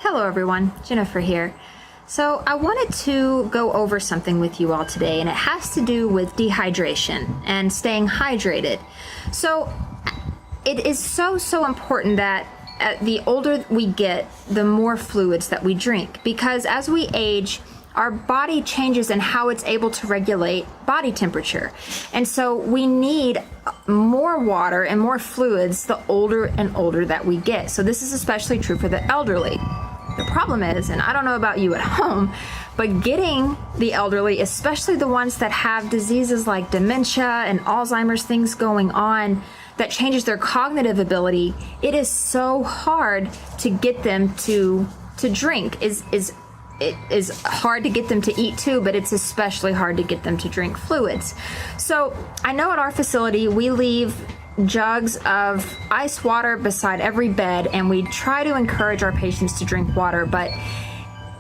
Hello everyone, Jennifer here. So I wanted to go over something with you all today, and it has to do with dehydration and staying hydrated. So it is so important that the older we get, the more fluids that we drink, because as we age, our body changes in how it's able to regulate body temperature. And so we need more water and more fluids the older and older that we get. So this is especially true for the elderly. The problem is, and I don't know about you at home, but getting the elderly, especially the ones that have diseases like dementia and Alzheimer's, things going on that changes their cognitive ability, it is so hard to get them to drink. It is hard to get them to eat too, but it's especially hard to get them to drink fluids. So I know at our facility we leave jugs of ice water beside every bed, and we try to encourage our patients to drink water, but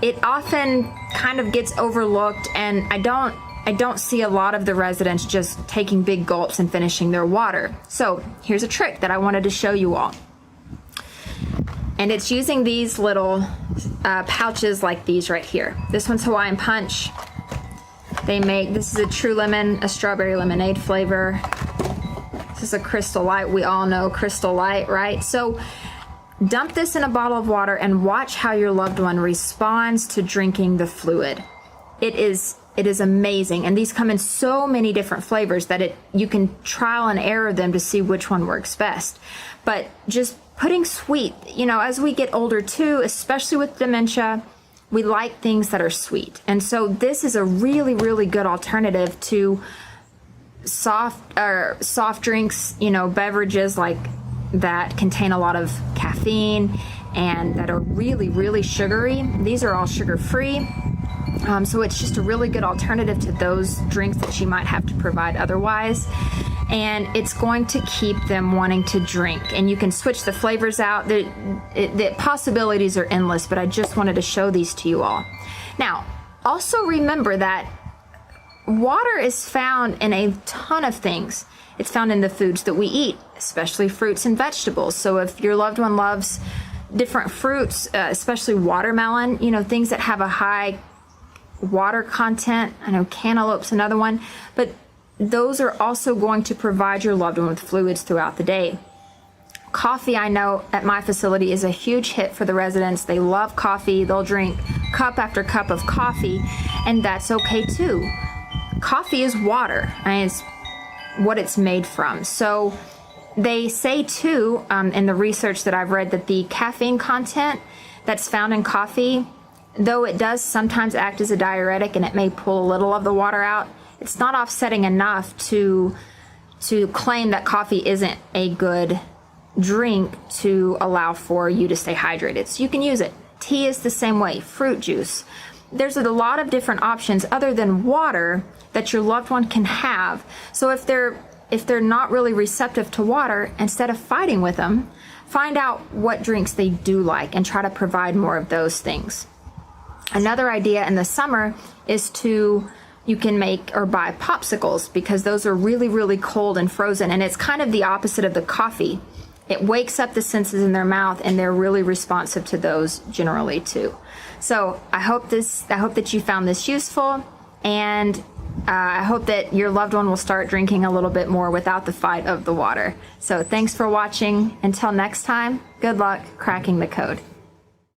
it often kind of gets overlooked, and I don't see a lot of the residents just taking big gulps and finishing their water. So here's a trick that I wanted to show you all. And it's using these little pouches like these right here. This one's Hawaiian Punch. This is a true lemon, a strawberry lemonade flavor. This is a Crystal Light. We all know Crystal Light, right? So dump this in a bottle of water and watch how your loved one responds to drinking the fluid. It is amazing. And these come in so many different flavors that you can trial and error them to see which one works best. But just putting sweet, as we get older too, especially with dementia, we like things that are sweet. And so this is a really, really good alternative to soft drinks, beverages like that contain a lot of caffeine and that are really, really sugary. These are all sugar-free. So it's just a really good alternative to those drinks that you might have to provide otherwise. And it's going to keep them wanting to drink. And you can switch the flavors out. The possibilities are endless, but I just wanted to show these to you all. Now, also remember that water is found in a ton of things. It's found in the foods that we eat, especially fruits and vegetables. So if your loved one loves different fruits, especially watermelon, things that have a high water content. I know cantaloupe's another one, but those are also going to provide your loved one with fluids throughout the day. Coffee, I know at my facility, is a huge hit for the residents. They love coffee. They'll drink cup after cup of coffee, and that's okay too. Coffee is water, and it's what it's made from. So they say too, in the research that I've read, that the caffeine content that's found in coffee, though it does sometimes act as a diuretic and it may pull a little of the water out, it's not offsetting enough to claim that coffee isn't a good drink to allow for you to stay hydrated. So you can use it. Tea is the same way, fruit juice. There's a lot of different options other than water that your loved one can have. So if they're not really receptive to water, instead of fighting with them, find out what drinks they do like and try to provide more of those things. Another idea in the summer is you can make or buy popsicles, because those are really, really cold and frozen, and it's kind of the opposite of the coffee. It wakes up the senses in their mouth, and they're really responsive to those generally too. So I hope that you found this useful, and I hope that your loved one will start drinking a little bit more without the fight of the water. So thanks for watching. Until next time, good luck cracking the code.